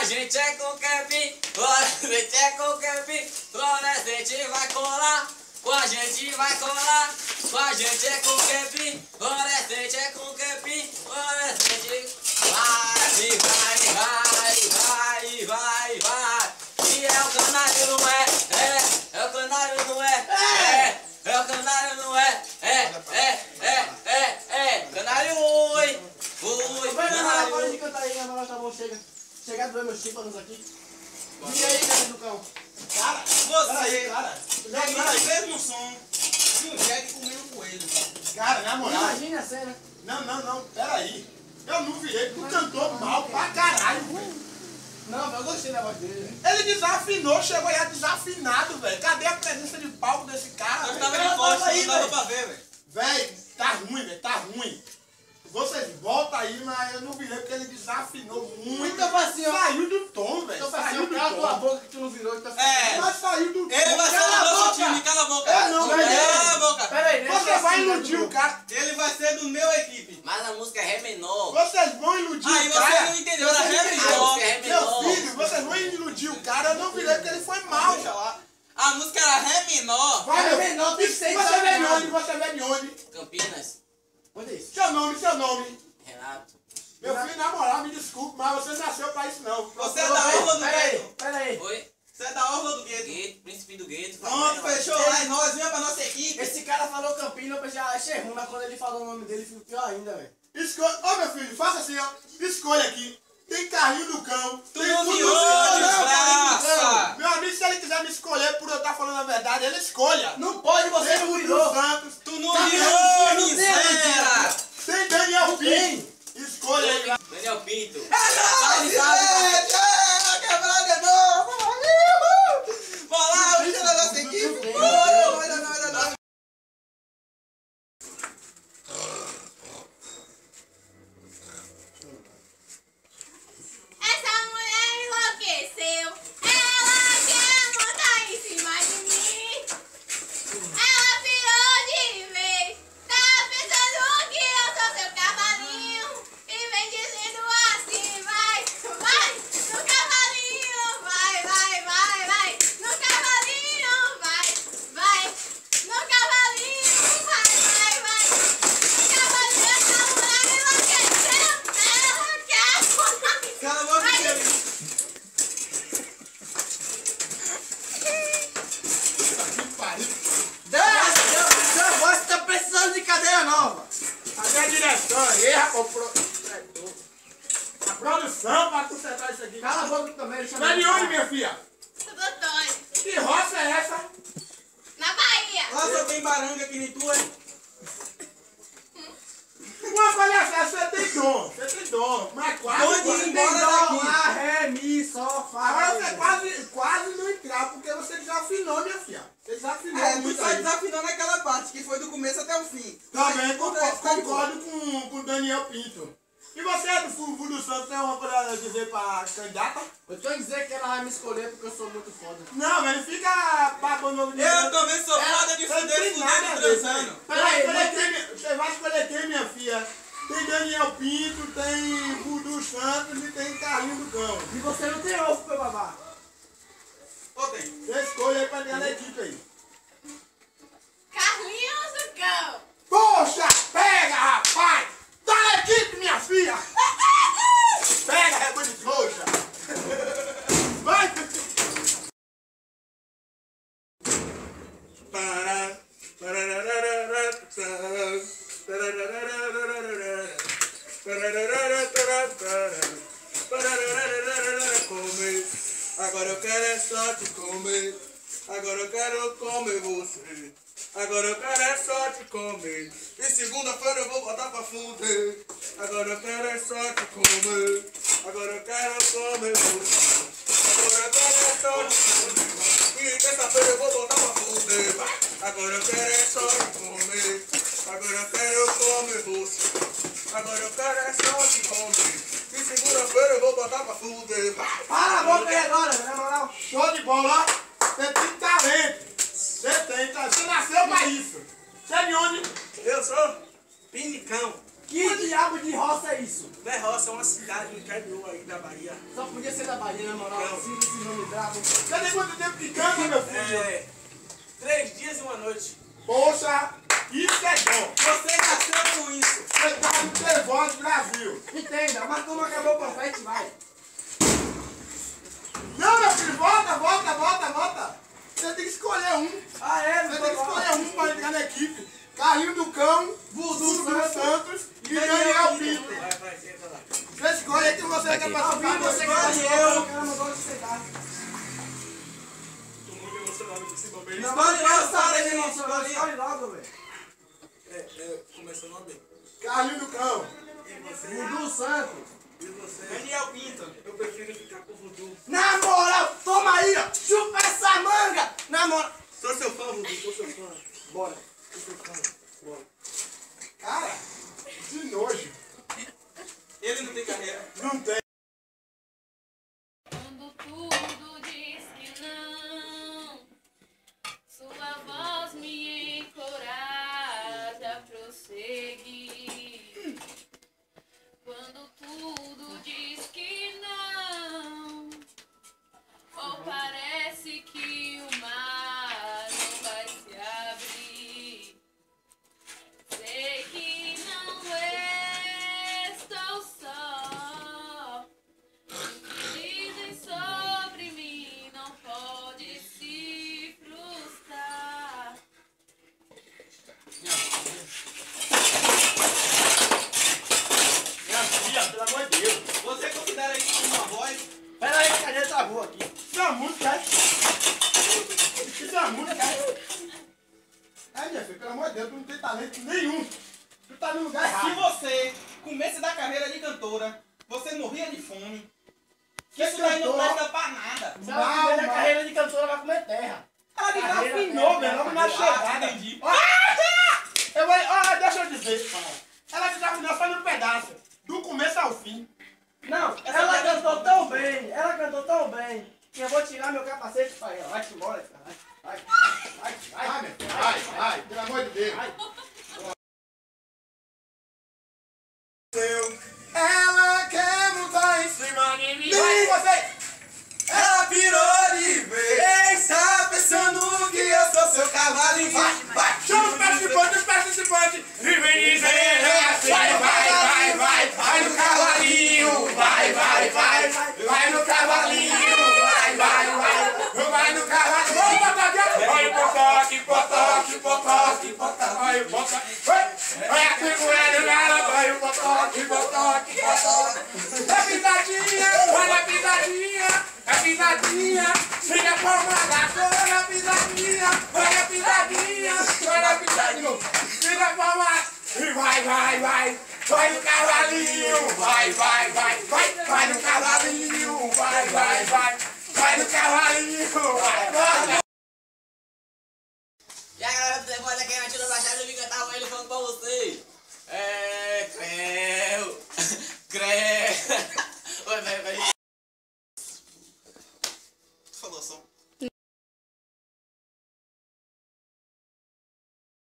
a gente é com Kevin, fluorescente é com Kevin, fluorescente vai colar, com a gente vai colar, com a gente é com Kevin, fluorescente é com Kevin, fluorescente vai, e é o canário não é, é o canário não é, é o canário não é, canário oi, canário. Para de cantar aí, agora tá bom, chega. Chega a doer meus tímpanos aqui. E aí, cara do cão? Cara, você, cara. pega o mesmo som de um jegue comendo coelho. Cara, na moral. Imagina a cena. Não, peraí. Eu não virei, tu cantou mal pra caralho. Não, eu gostei da voz dele. Ele desafinou, chegou aí desafinado, velho. Cadê a presença de palco desse cara? Eu tava de costa, não dava pra ver, velho. Velho, tá ruim, velho, tá ruim. Vocês voltam aí, mas eu não virei porque ele desafinou muito. Então vai assim, ó. Saiu do tom, velho. Então vai assim, Saiu do cala tua tom. boca que tu não virou. Então Mas saiu do tom. Ele vai ser Cala do a nosso boca. time, cala a boca. Eu não, velho. Cala a boca. Pera aí, Você vai iludir o cara. Ele vai ser do meu equipe. Mas a música é Ré menor. Vocês vão iludir Aí o você cara. não entendeu, era Ré A menor. música é Ré menor. Meu filho, vocês vão iludir o cara. Eu não virei porque ele foi mal. Deixa lá. A música era Ré menor. Vai, Ré menor tem que ser Você vem de desafinado. onde? Você vem de onde? Campinas, Onde é isso? Seu nome. Renato. Meu filho, na moral, me desculpe, mas você nasceu pra isso não. Você é da orla do gueto. Pera aí. Foi? Você é da orla do gueto. Gueto, príncipe do gueto. Pronto, favela. fechou lá e nós vinha pra nossa equipe. Esse cara falou Campinas, eu já achei ruim, mas quando ele falou o nome dele, ficou pior ainda, velho. Escolha. Ô, meu filho, faça assim, ó. Escolha aqui. Tem carrinho do cão. Tu tem não tudo virou, no desgraça. cão. Meu amigo, se ele quiser me escolher por eu estar falando a verdade, ele escolha. Não pode, você Tem não Rudy virou. dos Santos. Tu não Tá virou, vendo? Não tem miséria. Tem Daniel Não tem. Pinto. Escolha aí. Daniel Pinto. Quebrado de novo. Vou lá, o da nossa equipe. Essa mulher enlouqueceu. Ela quer montar em cima de mim. Ela pirou de vez. Tá pensando que eu sou seu cavalinho. E vem dizendo assim, vai. No cavalinho, vai. No cavalinho, vai. No cavalinho, vai. No cavalinho, essa mulher enlouqueceu. Ela quer montar em cima. Cala a boca, Kevin. Seu voz tá precisando de cadeira nova. Cadê a direção aí, rapaz? A produção pra consertar isso aqui. Cala a boca também, deixa eu Vai de onde, minha filha? Tudo doido. Que roça é essa? Na Bahia. Nossa, tem baranga que nem tu, é? Uma palhaçada, você tem dom. Mas quase. Dom de ir embora daqui. Lá, ré, mi, sol, fá. Agora você quase não entrar, porque você desafinou, minha filha. Você desafinou Tu muito só aí. desafinou naquela parte, que foi do começo até o fim. Também concordo com o Daniel Pinto. E você é do Fundo do Santos, tem uma coisa a dizer pra candidata? Eu tô dizendo que ela vai me escolher porque eu sou muito foda. Não, mas ele fica babando o Eu também sou foda de Você não fuder, tem nada a fudendo, ver, transando. Peraí, você vai escolher quem, minha filha? Tem Daniel Pinto, tem Fundo Santos e tem Carlinho do Cão. E você não tem ovo pra babar. Ô, tem. Você escolhe aí pra ganhar da equipe aí. Carlinhos do Cão. Poxa, pega, rapaz! Tá na equipe, minha filha! Pega, reba de trouxa! Vai! Comer. Agora eu quero é só te comer. Agora eu quero comer você. Agora eu quero é só te comer. E segunda-feira eu vou botar pra fuder. Agora eu quero é só te comer. Agora eu quero comer você. Agora eu quero é só te comer. E terça-feira eu vou botar pra fuder. Agora eu quero é só te comer. Agora eu quero comer você. Agora eu quero é só te comer. E segunda-feira eu vou botar pra fuder. Para a boca aí agora, na moral. Show de bola! Você tem talento! Você tem talento! Você nasceu pra isso! Você é de onde? Eu sou Pinicão. Que diabo de roça é isso? Não é roça, é uma cidade no interior. cantor aí da Bahia. Só podia ser da Bahia, na moral. Não. Assim, esse nome bravo. Cadê quanto tempo que canta, meu filho? É. 3 dias e 1 noite. Poxa, isso é bom. Você nasceu com isso. Você tá no telefone do Brasil. Entenda, mas como acabou o confete, vai. Não, meu filho, volta. Você tem que escolher um. Ah, é? Você tem que escolher um para entrar na equipe. Carlinho do Cão, Voodoo Santos e Daniel Pinto. Vai, senta lá. Você escolhe aí que você quer participar. Você Você quer eu quero mandar de sentar. Tô muito emocionado com esse momento. Não, Escolhe mas logo, sabe escolhe que aí, não escolhe. escolhe logo, velho. Começa o nome. Carlinho do Cão. E você? Voodoo Santos. E você? Daniel Pinto. Eu prefiro ficar com o Voodoo. Na moral, toma aí, ó. Chupa essa manga. Na moral. Sou seu fã, Voodoo, sou seu fã. Bora. Sou seu fã. Bora. Cara, de nojo. Ele não tem carreira. Não tem. Quando tudo diz que não, sua voz me encoraja a prosseguir. Quando tudo diz que não, ou parece que o mar não vai se abrir. Sei que não estou só. O que dizem sobre mim não pode se frustrar. Minha filha, pelo amor de Deus. Você considera isso como uma voz? Pera aí que a gente travou aqui. Isso é uma música, é? Isso é uma música, é? É, minha filha, pelo amor de Deus, tu não tem talento nenhum. Tu tá no lugar Se errado. você comesse da carreira de cantora, você morria de fome. Que Que isso daí não cantora? presta pra nada. Se ela tiver na carreira de cantora, vai comer terra. Ela me Carreira, desafinou, terra, meu, logo na terra. chegada. entendi. Eu vou, deixa eu dizer, pai. Ela me desafinou só no pedaço. Do começo ao fim. Não, ela cantou tão bem. Ela cantou tão bem. Que eu vou tirar meu capacete pra ela. Vai embora, cara. Vai. Vai, meu filho, vai, pelo amor de Deus. Ela quer montar em cima de mim. Vem, vocês! Ela virou de vez, tá pensando que eu sou seu cavalinho. Vai, Chama os participantes. E vem dizer assim. Vai no cavalinho. Vai no cavalinho. Vai no cavalinho. Vai o potoque. Vai o potoque. Vai a figueira, vai o potoque.